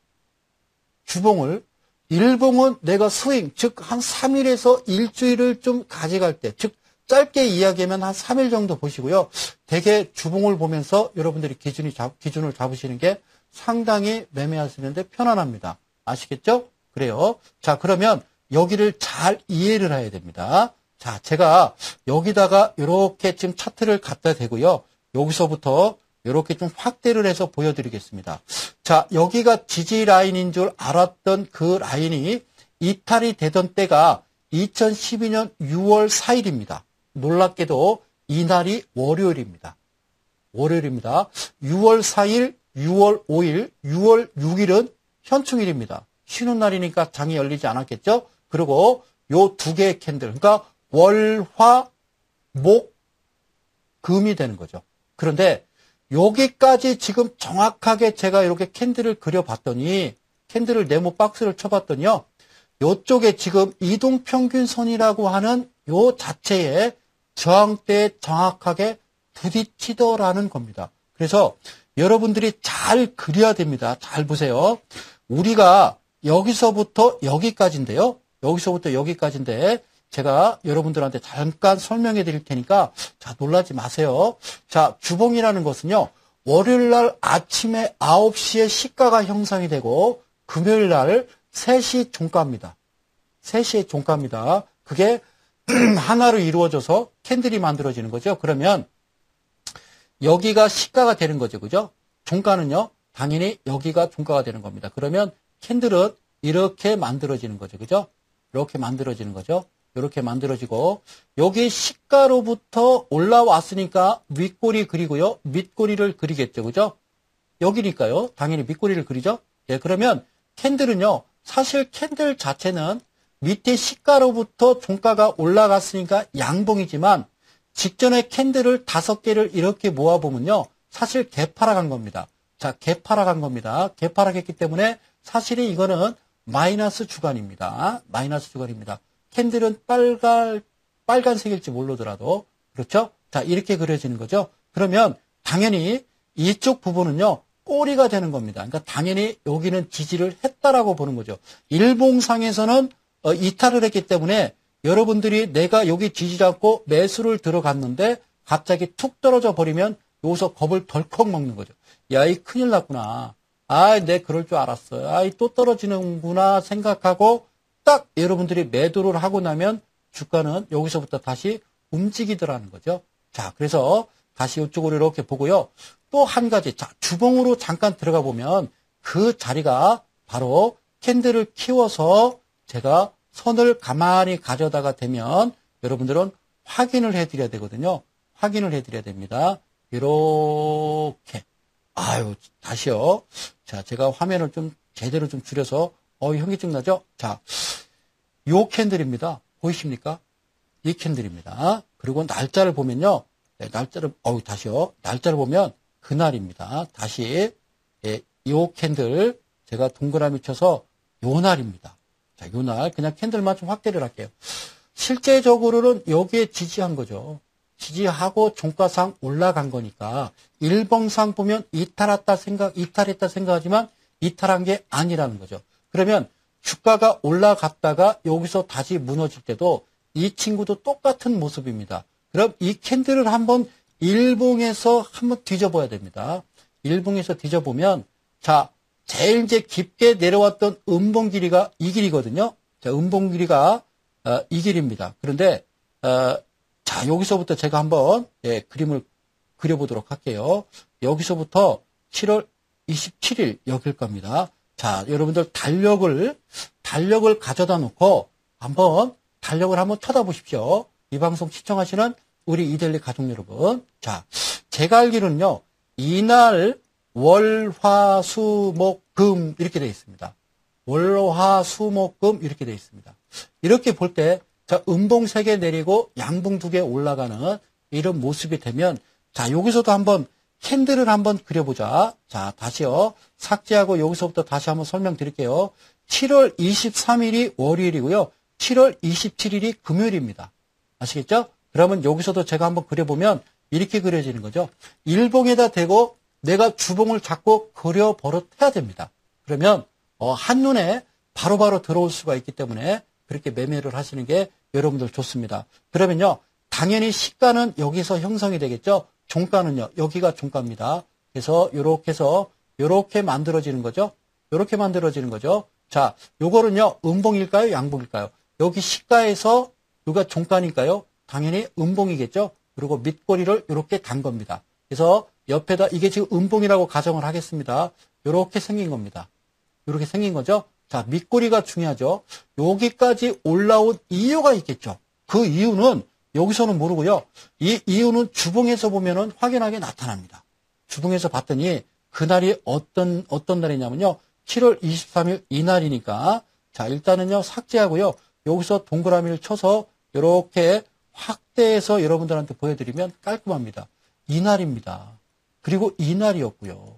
주봉을. 일봉은 내가 스윙, 즉 한 3일에서 일주일을 좀 가져갈 때, 즉 짧게 이야기하면 한 3일 정도 보시고요. 대개 주봉을 보면서 여러분들이 기준을 잡으시는 게 상당히 매매하시는데 편안합니다. 아시겠죠? 그래요. 자, 그러면 여기를 잘 이해를 해야 됩니다. 자, 제가 여기다가 이렇게 지금 차트를 갖다 대고요. 여기서부터 이렇게 좀 확대를 해서 보여드리겠습니다. 자, 여기가 지지 라인인 줄 알았던 그 라인이 이탈이 되던 때가 2012년 6월 4일입니다. 놀랍게도 이날이 월요일입니다. 6월 4일, 6월 5일, 6월 6일은 현충일입니다. 쉬는 날이니까 장이 열리지 않았겠죠? 그리고 요 두 개의 캔들, 그러니까 월, 화, 목, 금이 되는 거죠. 그런데 여기까지 지금 정확하게 제가 이렇게 캔들을 그려봤더니, 캔들을 네모 박스를 쳐봤더니요, 요쪽에 지금 이동평균선이라고 하는 요 자체에 저항대에 정확하게 부딪히더라는 겁니다. 그래서 여러분들이 잘 그려야 됩니다. 잘 보세요. 우리가 여기서부터 여기까지인데요. 여기서부터 여기까지인데 제가 여러분들한테 잠깐 설명해 드릴 테니까 자, 놀라지 마세요. 자, 주봉이라는 것은요. 월요일 날 아침에 9시에 시가가 형성이 되고 금요일 날 3시 종가입니다. 3시에 종가입니다. 그게 하나로 이루어져서 캔들이 만들어지는 거죠. 그러면 여기가 시가가 되는 거죠. 그죠? 종가는요. 당연히 여기가 종가가 되는 겁니다. 그러면 캔들은 이렇게 만들어지는 거죠. 그죠? 이렇게 만들어지는 거죠. 이렇게 만들어지고 여기 시가로부터 올라왔으니까 윗꼬리 그리고요. 밑꼬리를 그리겠죠. 그죠? 여기니까요. 당연히 밑꼬리를 그리죠. 예, 그러면 캔들은요. 사실 캔들 자체는 밑에 시가로부터 종가가 올라갔으니까 양봉이지만 직전에 캔들을 5개를 이렇게 모아보면요. 사실 개파락한 겁니다. 자, 개파락한 겁니다. 개파락했기 때문에 사실이 이거는 마이너스 주간입니다. 마이너스 주간입니다. 캔들은 빨간색일지 모르더라도 그렇죠? 자, 이렇게 그려지는 거죠. 그러면 당연히 이쪽 부분은요. 꼬리가 되는 겁니다. 그러니까 당연히 여기는 지지를 했다라고 보는 거죠. 일봉상에서는 이탈을 했기 때문에 여러분들이 내가 여기 지지 않고 매수를 들어갔는데 갑자기 툭 떨어져 버리면 여기서 겁을 덜컥 먹는 거죠. 야, 이 큰일 났구나. 아, 내 그럴 줄 알았어요. 아, 또 떨어지는구나 생각하고 딱 여러분들이 매도를 하고 나면 주가는 여기서부터 다시 움직이더라는 거죠. 자, 그래서 다시 이쪽으로 이렇게 보고요. 또 한 가지, 자, 주봉으로 잠깐 들어가 보면 그 자리가 바로 캔들을 키워서 제가 선을 가만히 가져다가 대면 여러분들은 확인을 해드려야 되거든요. 확인을 해드려야 됩니다. 이렇게. 아유, 다시요. 자, 제가 화면을 좀 제대로 좀 줄여서, 현기증 나죠? 자, 요 캔들입니다. 보이십니까? 이 캔들입니다. 그리고 날짜를 보면요. 네, 날짜를, 다시요. 날짜를 보면 그날입니다. 다시, 요 캔들, 제가 동그라미 쳐서 요 날입니다. 자, 요 날, 그냥 캔들만 좀 확대를 할게요. 실제적으로는 여기에 지지한 거죠. 지지하고 종가상 올라간 거니까, 일봉상 보면 이탈했다 생각하지만 이탈한 게 아니라는 거죠. 그러면 주가가 올라갔다가 여기서 다시 무너질 때도 이 친구도 똑같은 모습입니다. 그럼 이 캔들을 한번 일봉에서 한번 뒤져봐야 됩니다. 일봉에서 뒤져보면, 자, 제일 이제 깊게 내려왔던 음봉 길이가 이 길이거든요. 자, 음봉 길이가 이 길입니다. 그런데 자, 여기서부터 제가 한번 그림을 그려보도록 할게요. 여기서부터 7월 27일 여길 겁니다. 자, 여러분들 달력을 가져다 놓고 한번 달력을 한번 쳐다보십시오. 이 방송 시청하시는 우리 이데일리 가족 여러분. 자, 제가 알기로는요. 이날 월, 화, 수, 목, 금 이렇게 되어 있습니다. 월, 화, 수, 목, 금 이렇게 되어 있습니다. 이렇게 볼 때 자, 음봉 3개 내리고 양봉 2개 올라가는 이런 모습이 되면 자, 여기서도 한번 캔들을 한번 그려보자. 자, 다시요. 삭제하고 여기서부터 다시 한번 설명드릴게요. 7월 23일이 월요일이고요. 7월 27일이 금요일입니다. 아시겠죠? 그러면 여기서도 제가 한번 그려보면 이렇게 그려지는 거죠. 일봉에다 대고 내가 주봉을 잡고 그려 버릇해야 됩니다. 그러면 한눈에 바로바로 들어올 수가 있기 때문에 그렇게 매매를 하시는 게 여러분들 좋습니다. 그러면요. 당연히 시가는 여기서 형성이 되겠죠. 종가는요. 여기가 종가입니다. 그래서 요렇게 해서 요렇게 만들어지는 거죠. 요렇게 만들어지는 거죠. 자, 요거는요. 음봉일까요? 양봉일까요? 여기 시가에서 여기가 종가니까요. 당연히 음봉이겠죠. 그리고 밑꼬리를 요렇게 간 겁니다. 그래서 옆에다 이게 지금 음봉이라고 가정을 하겠습니다. 요렇게 생긴 겁니다. 요렇게 생긴 거죠. 자, 밑꼬리가 중요하죠. 여기까지 올라온 이유가 있겠죠. 그 이유는 여기서는 모르고요. 이 이유는 주봉에서 보면은 확연하게 나타납니다. 주봉에서 봤더니 그날이 어떤 날이냐면요. 7월 23일 이날이니까 자, 일단은요. 삭제하고요. 여기서 동그라미를 쳐서 이렇게 확대해서 여러분들한테 보여드리면 깔끔합니다. 이날입니다. 그리고 이날이었고요.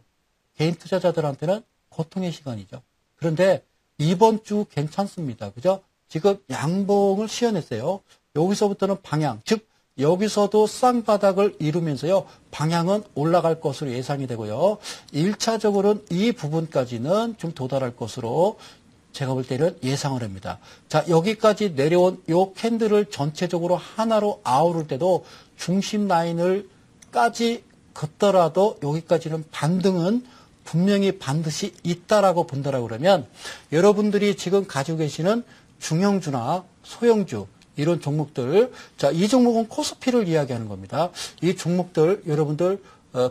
개인 투자자들한테는 고통의 시간이죠. 그런데 이번 주 괜찮습니다. 그죠? 지금 양봉을 씌워냈어요. 여기서부터는 방향, 즉 여기서도 쌍바닥을 이루면서요. 방향은 올라갈 것으로 예상이 되고요. 1차적으로는 이 부분까지는 좀 도달할 것으로 제가 볼 때는 예상을 합니다. 자, 여기까지 내려온 요 캔들을 전체적으로 하나로 아우를 때도 중심 라인을까지 긋더라도 여기까지는 반등은 분명히 반드시 있다라고 본다라고 그러면 여러분들이 지금 가지고 계시는 중형주나 소형주 이런 종목들, 자, 이 종목은 코스피를 이야기하는 겁니다. 이 종목들 여러분들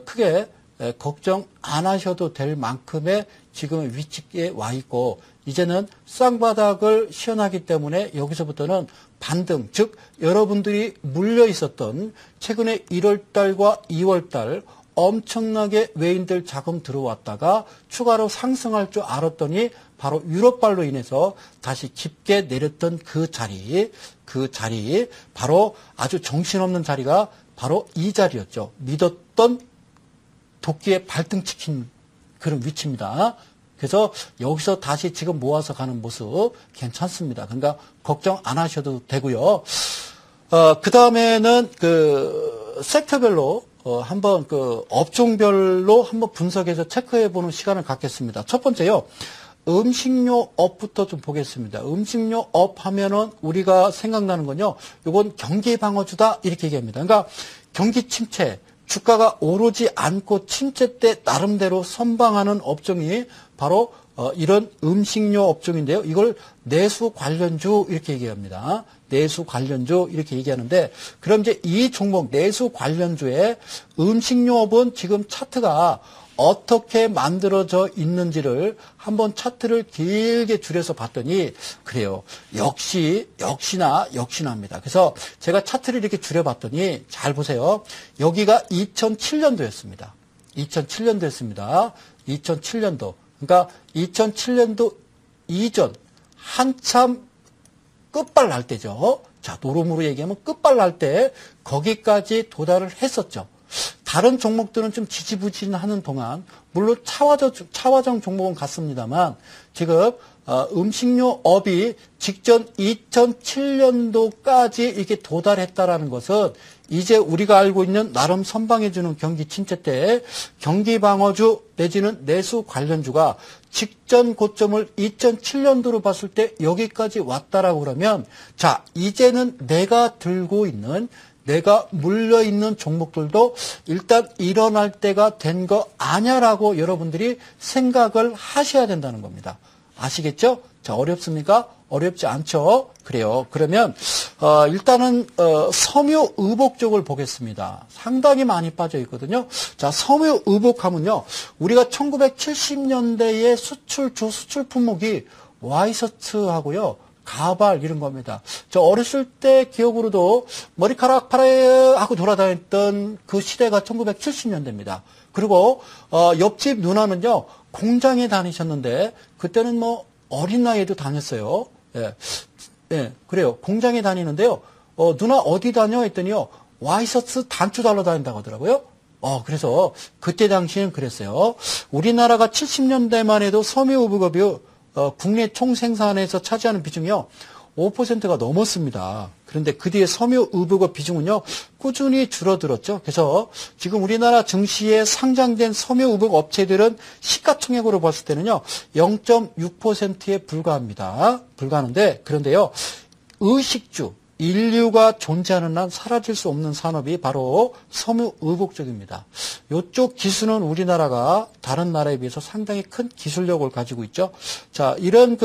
크게 걱정 안 하셔도 될 만큼의 지금 위치에 와 있고 이제는 쌍바닥을 시연하기 때문에 여기서부터는 반등, 즉 여러분들이 물려 있었던 최근에 1월달과 2월달 엄청나게 외인들 자금 들어왔다가 추가로 상승할 줄 알았더니 바로 유럽발로 인해서 다시 깊게 내렸던 그 자리 바로 아주 정신없는 자리가 바로 이 자리였죠. 믿었던 도끼에 발등치킨 그런 위치입니다. 그래서 여기서 다시 지금 모아서 가는 모습 괜찮습니다. 그러니까 걱정 안 하셔도 되고요. 그 다음에는 섹터별로 한번 업종별로 한번 분석해서 체크해보는 시간을 갖겠습니다. 첫 번째요. 음식료업부터 좀 보겠습니다. 음식료업 하면은 우리가 생각나는 건요. 이건 경기 방어주다 이렇게 얘기합니다. 그러니까 경기 침체, 주가가 오르지 않고 침체 때 나름대로 선방하는 업종이 바로 이런 음식료 업종인데요. 이걸 내수 관련주 이렇게 얘기합니다. 내수 관련주 이렇게 얘기하는데 그럼 이제 이 종목 내수 관련주의 음식료업은 지금 차트가 어떻게 만들어져 있는지를 한번 차트를 길게 줄여서 봤더니 그래요. 역시나입니다. 그래서 제가 차트를 이렇게 줄여봤더니 잘 보세요. 여기가 2007년도였습니다. 2007년도. 그러니까 2007년도 이전 한참 끝발 날 때죠. 자, 노름으로 얘기하면 끝발 날 때 거기까지 도달을 했었죠. 다른 종목들은 좀 지지부진하는 동안 물론 차화정 종목은 같습니다만 지금 음식료업이 직전 2007년도까지 이렇게 도달했다라는 것은 이제 우리가 알고 있는 나름 선방해주는 경기 침체 때 경기 방어주 내지는 내수 관련주가 직전 고점을 2007년도로 봤을 때 여기까지 왔다라고 그러면 자 이제는 내가 물려있는 종목들도 일단 일어날 때가 된 거 아냐라고 여러분들이 생각을 하셔야 된다는 겁니다. 아시겠죠? 자, 어렵습니까? 어렵지 않죠? 그래요. 그러면, 일단은, 섬유의복 쪽을 보겠습니다. 상당히 많이 빠져 있거든요. 자, 섬유의복 하면요. 우리가 1970년대에 수출 품목이 와이셔츠하고요. 가발 이런 겁니다. 저 어렸을 때 기억으로도 머리카락 파래 하고 돌아다녔던 그 시대가 1970년대입니다. 그리고 옆집 누나는요 공장에 다니셨는데 그때는 뭐 어린 나이에도 다녔어요. 예, 그래요. 공장에 다니는데요. 누나 어디 다녀 했더니요 와이셔츠 단추 달러 다닌다고 하더라고요. 그래서 그때 당시에는 그랬어요. 우리나라가 70년대만 해도 섬유의복업이 국내 총생산에서 차지하는 비중이요 5%가 넘었습니다. 그런데 그 뒤에 섬유의복업 비중은요 꾸준히 줄어들었죠. 그래서 지금 우리나라 증시에 상장된 섬유의복 업체들은 시가총액으로 봤을 때는요 0.6%에 불과하는데 그런데요 의식주 인류가 존재하는 한 사라질 수 없는 산업이 바로 섬유의복 쪽입니다. 이쪽 기술은 우리나라가 다른 나라에 비해서 상당히 큰 기술력을 가지고 있죠. 자, 이런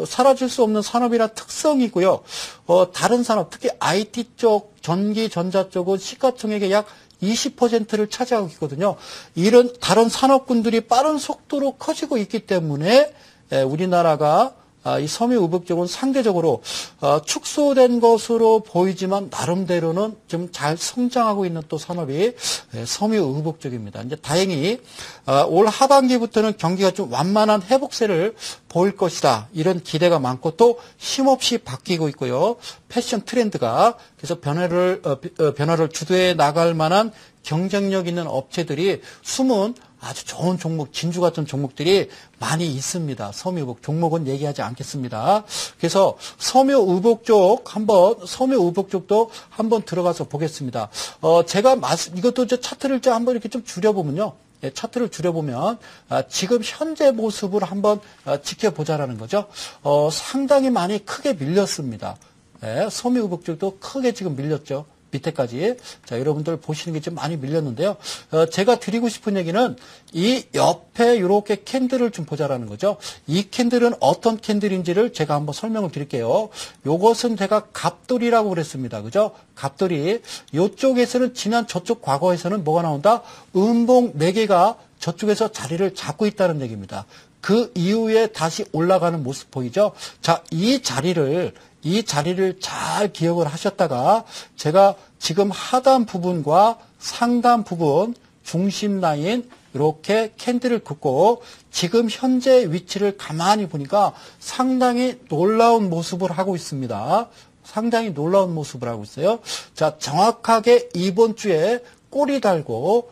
사라질 수 없는 산업이라 특성이고요. 다른 산업, 특히 IT 쪽, 전기, 전자 쪽은 시가총액의 약 20%를 차지하고 있거든요. 이런 다른 산업군들이 빠른 속도로 커지고 있기 때문에 우리나라가 이 섬유의복 쪽은 상대적으로 축소된 것으로 보이지만 나름대로는 좀 잘 성장하고 있는 또 산업이 섬유의복 쪽입니다. 이제 다행히 올 하반기부터는 경기가 좀 완만한 회복세를 보일 것이다. 이런 기대가 많고 또 힘없이 바뀌고 있고요. 패션 트렌드가 그래서 변화를 주도해 나갈 만한 경쟁력 있는 업체들이 숨은 아주 좋은 종목, 진주 같은 종목들이 많이 있습니다. 섬유의복 종목은 얘기하지 않겠습니다. 그래서 섬유의복 쪽도 한번 들어가서 보겠습니다. 제가 이것도 차트를 한번 이렇게 좀 줄여보면요. 차트를 줄여보면 지금 현재 모습을 한번 지켜보자라는 거죠. 상당히 많이 크게 밀렸습니다. 섬유의복 쪽도 크게 지금 밀렸죠. 밑에까지. 자, 여러분들 보시는 게 좀 많이 밀렸는데요. 제가 드리고 싶은 얘기는 이 옆에 이렇게 캔들을 좀 보자라는 거죠. 이 캔들은 어떤 캔들인지를 제가 한번 설명을 드릴게요. 요것은 제가 갑돌이라고 그랬습니다. 그죠? 갑돌이. 요쪽에서는 저쪽 과거에서는 뭐가 나온다? 음봉 4개가 저쪽에서 자리를 잡고 있다는 얘기입니다. 그 이후에 다시 올라가는 모습 보이죠? 자, 이 자리를 잘 기억을 하셨다가 제가 지금 하단 부분과 상단 부분 중심 라인 이렇게 캔들을 긋고 지금 현재 위치를 가만히 보니까 상당히 놀라운 모습을 하고 있습니다. 상당히 놀라운 모습을 하고 있어요. 자, 정확하게 이번 주에 꼬리 달고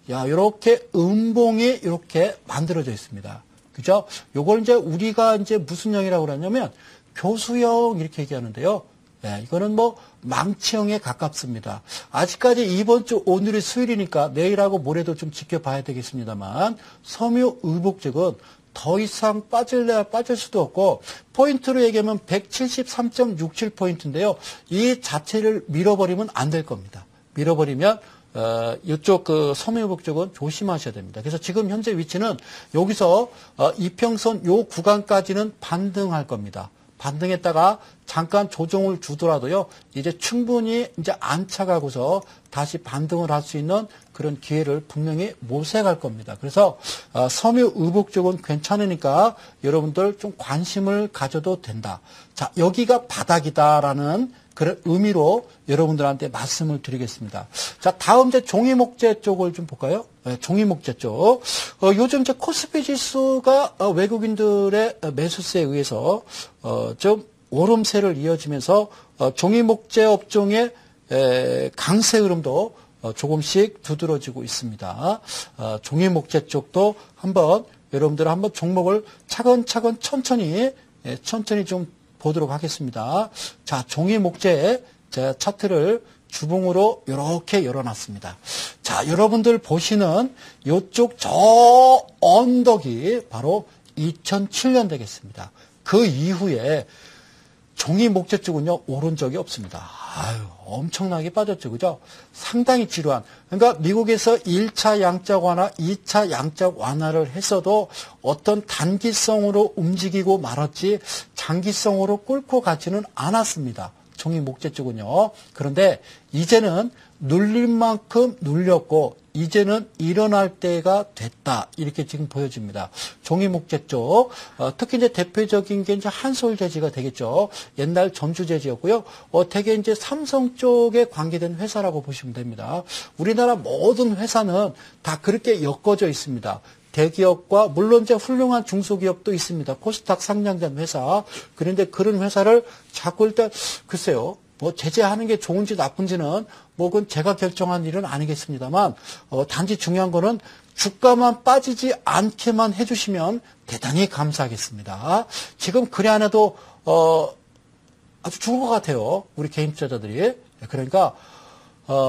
이렇게 음봉이 이렇게 만들어져 있습니다. 그죠? 요걸 우리가 무슨 형이라고 그러냐면 교수형 이렇게 얘기하는데요. 예, 이거는 뭐 망치형에 가깝습니다. 아직까지 이번 주 오늘이 수요일이니까 내일하고 모레도 좀 지켜봐야 되겠습니다만 섬유의복직은 더 이상 빠질래야 빠질 수도 없고 포인트로 얘기하면 173.67포인트인데요. 이 자체를 밀어버리면 안 될 겁니다. 밀어버리면 이쪽 그 섬유회복 쪽은 조심하셔야 됩니다. 그래서 지금 현재 위치는 여기서 이평선 요 구간까지는 반등할 겁니다. 반등했다가 잠깐 조정을 주더라도요, 이제 충분히 이제 안착하고서 다시 반등을 할 수 있는 그런 기회를 분명히 모색할 겁니다. 그래서 섬유의복 쪽은 괜찮으니까 여러분들 좀 관심을 가져도 된다. 자, 여기가 바닥이다라는 그런 의미로 여러분들한테 말씀을 드리겠습니다. 자, 다음 이제 종이목재 쪽을 좀 볼까요? 네, 종이목재 쪽. 요즘 이제 코스피 지수가 외국인들의 매수세에 의해서 좀 오름세를 이어지면서 종이목재 업종의 강세 흐름도 조금씩 두드러지고 있습니다. 종이목재 쪽도 한번 여러분들 한번 종목을 차근차근 천천히 좀 보도록 하겠습니다. 자, 종이목재 제 차트를 주봉으로 이렇게 열어놨습니다. 자, 여러분들 보시는 이쪽 저 언덕이 바로 2007년 되겠습니다. 그 이후에 종이목재 쪽은요, 오른 적이 없습니다. 아유, 엄청나게 빠졌죠. 그죠? 상당히 지루한. 그러니까 미국에서 1차 양적 완화, 2차 양적 완화를 했어도 어떤 단기성으로 움직이고 말았지 장기성으로 꿇고 가지는 않았습니다. 종이목재 쪽은요. 그런데 이제는 눌릴 만큼 눌렸고 이제는 일어날 때가 됐다. 이렇게 지금 보여집니다. 종이목재 쪽, 특히 이제 대표적인 게 이제 한솔재지가 되겠죠. 옛날 전주재지였고요. 대개 이제 삼성 쪽에 관계된 회사라고 보시면 됩니다. 우리나라 모든 회사는 다 그렇게 엮어져 있습니다. 대기업과 물론 이제 훌륭한 중소기업도 있습니다. 코스닥 상장된 회사. 그런데 그런 회사를 자꾸 일단 글쎄요. 뭐 제재하는 게 좋은지 나쁜지는 뭐 그건 제가 결정한 일은 아니겠습니다만 단지 중요한 거는 주가만 빠지지 않게만 해주시면 대단히 감사하겠습니다. 지금 그래 안 해도 아주 좋을 것 같아요. 우리 개인 투자자들이. 그러니까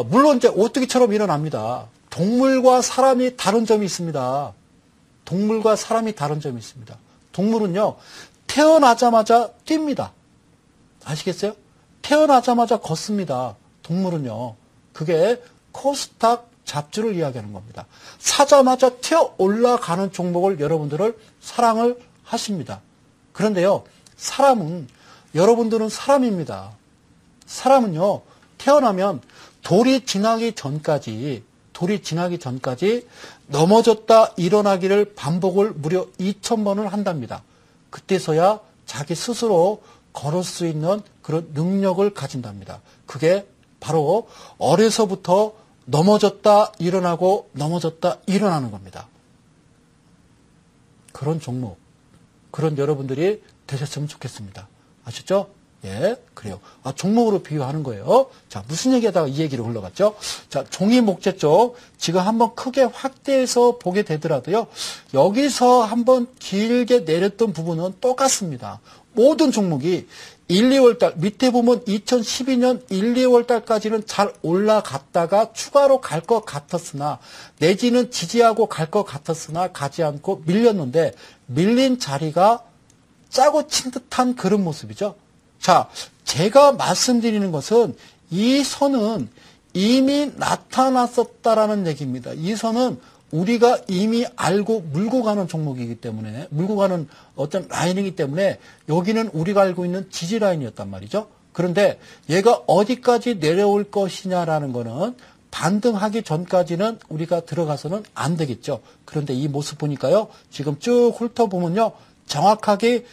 물론 이제 오뚜기처럼 일어납니다. 동물과 사람이 다른 점이 있습니다. 동물과 사람이 다른 점이 있습니다. 동물은요, 태어나자마자 뜁니다. 아시겠어요? 태어나자마자 걷습니다. 동물은요. 그게 코스닥 잡주를 이야기하는 겁니다. 사자마자 튀어 올라가는 종목을 여러분들을 사랑을 하십니다. 그런데요, 사람은, 여러분들은 사람입니다. 사람은요, 태어나면 돌이 지나기 전까지 넘어졌다 일어나기를 반복을 무려 2000번을 한답니다. 그때서야 자기 스스로 걸을 수 있는 그런 능력을 가진답니다. 그게 바로 어려서부터 넘어졌다 일어나고 넘어졌다 일어나는 겁니다. 그런 종목, 그런 여러분들이 되셨으면 좋겠습니다. 아셨죠? 예, 그래요. 종목으로 비유하는 거예요. 자, 무슨 얘기하다가 이 얘기로 흘러갔죠? 자, 종이목재 쪽 지금 한번 크게 확대해서 보게 되더라도요. 여기서 한번 길게 내렸던 부분은 똑같습니다. 모든 종목이 1, 2월 달, 밑에 보면 2012년 1, 2월 달까지는 잘 올라갔다가 추가로 갈 것 같았으나, 내지는 지지하고 갈 것 같았으나 가지 않고 밀렸는데, 밀린 자리가 짜고 친 듯한 그런 모습이죠. 자, 제가 말씀드리는 것은 이 선은 이미 나타났었다라는 얘기입니다. 이 선은 우리가 이미 알고 물고 가는 종목이기 때문에, 물고 가는 어떤 라인이기 때문에 여기는 우리가 알고 있는 지지 라인이었단 말이죠. 그런데 얘가 어디까지 내려올 것이냐라는 거는 반등하기 전까지는 우리가 들어가서는 안 되겠죠. 그런데 이 모습 보니까요. 지금 쭉 훑어보면요. 정확하게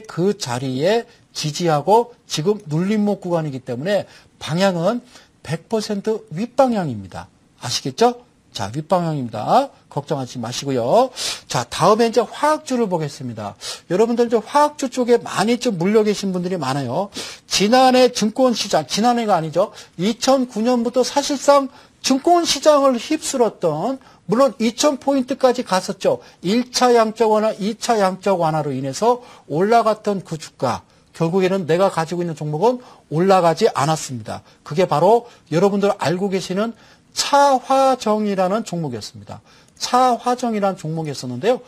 그 자리에 지지하고 지금 눌림목 구간이기 때문에 방향은 100% 윗방향입니다. 아시겠죠? 자, 윗방향입니다. 걱정하지 마시고요. 자, 다음에 이제 화학주를 보겠습니다. 여러분들 이제 화학주 쪽에 많이 좀 물려 계신 분들이 많아요. 지난해 증권시장, 지난해가 아니죠. 2009년부터 사실상 증권시장을 휩쓸었던, 물론 2000포인트까지 갔었죠. 1차 양적 완화, 2차 양적 완화로 인해서 올라갔던 그 주가. 결국에는 내가 가지고 있는 종목은 올라가지 않았습니다. 그게 바로 여러분들 알고 계시는 차화정이라는 종목이었습니다. 차화정이라는 종목이었었는데요.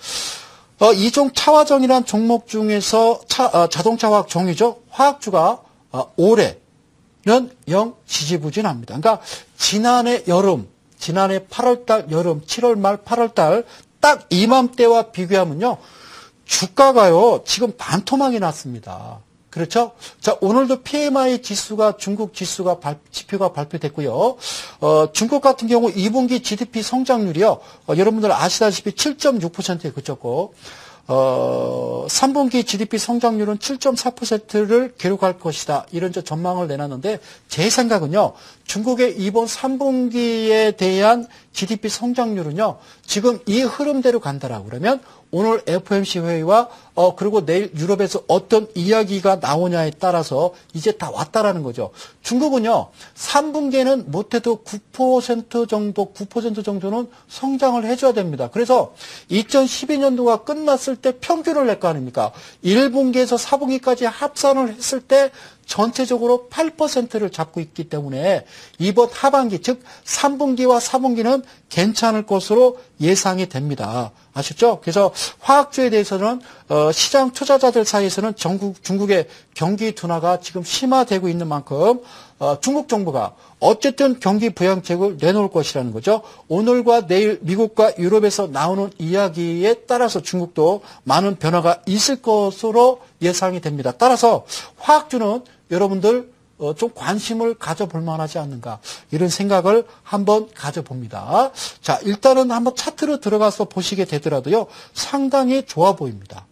이종 차화정이라는 종목 중에서 자동차 화학 종이죠. 화학주가 올해는 영 지지부진합니다. 그러니까 지난해 8월달 여름, 7월 말 8월달 딱 이맘때와 비교하면요. 주가가요. 지금 반토막이 났습니다. 그렇죠? 자, 오늘도 PMI 지수가, 중국 지수가 지표가 발표됐고요. 중국 같은 경우 2분기 GDP 성장률이요. 여러분들 아시다시피 7.6%에 그쳤고, 3분기 GDP 성장률은 7.4%를 기록할 것이다. 이런 전망을 내놨는데, 제 생각은요, 중국의 이번 3분기에 대한 GDP 성장률은요, 지금 이 흐름대로 간다라고 그러면, 오늘 FOMC 회의와 그리고 내일 유럽에서 어떤 이야기가 나오냐에 따라서 이제 다 왔다라는 거죠. 중국은요. 3분기에는 못해도 9% 정도는 성장을 해줘야 됩니다. 그래서 2012년도가 끝났을 때 평균을 낼 거 아닙니까? 1분기에서 4분기까지 합산을 했을 때 전체적으로 8%를 잡고 있기 때문에 이번 하반기, 즉 3분기와 4분기는 괜찮을 것으로 예상이 됩니다. 아셨죠? 그래서 화학주에 대해서는 시장 투자자들 사이에서는 중국의 경기 둔화가 지금 심화되고 있는 만큼 중국 정부가 어쨌든 경기 부양책을 내놓을 것이라는 거죠. 오늘과 내일 미국과 유럽에서 나오는 이야기에 따라서 중국도 많은 변화가 있을 것으로 예상이 됩니다. 따라서 화학주는 여러분들 좀 관심을 가져볼 만하지 않는가 이런 생각을 한번 가져봅니다. 자, 일단은 한번 차트로 들어가서 보시게 되더라도요. 상당히 좋아 보입니다.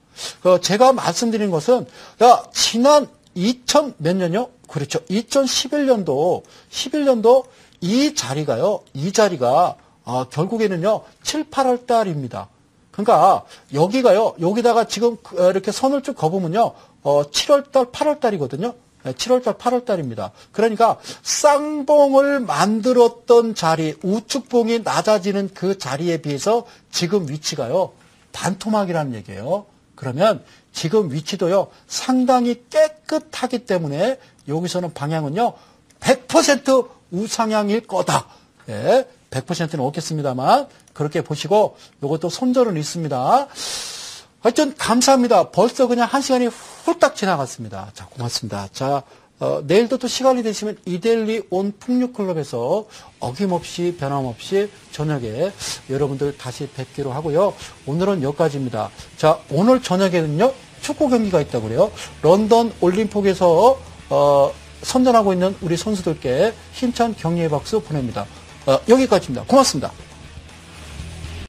제가 말씀드린 것은 지난 2000 몇 년요? 그렇죠. 2011년도 이 자리가 결국에는요. 7, 8월 달입니다. 그러니까 여기다가 지금 이렇게 선을 쭉 그어보면요. 7월 달, 8월 달이거든요. 7월달, 8월달입니다. 그러니까 쌍봉을 만들었던 자리, 우측봉이 낮아지는 그 자리에 비해서 지금 위치가요. 반토막이라는 얘기예요. 그러면 지금 위치도요. 상당히 깨끗하기 때문에 여기서는 방향은요. 100% 우상향일 거다. 예, 100%는 없겠습니다만 그렇게 보시고 이것도 손절은 있습니다. 하여튼 감사합니다. 벌써 그냥 1시간이 훌딱 지나갔습니다. 자, 고맙습니다. 자, 내일도 또 시간이 되시면 이데일리 온 풍류클럽에서 어김없이 변함없이 저녁에 여러분들 다시 뵙기로 하고요. 오늘은 여기까지입니다. 자, 오늘 저녁에는요. 축구 경기가 있다고 그래요. 런던 올림픽에서 선전하고 있는 우리 선수들께 힘찬 격려의 박수 보냅니다. 여기까지입니다. 고맙습니다.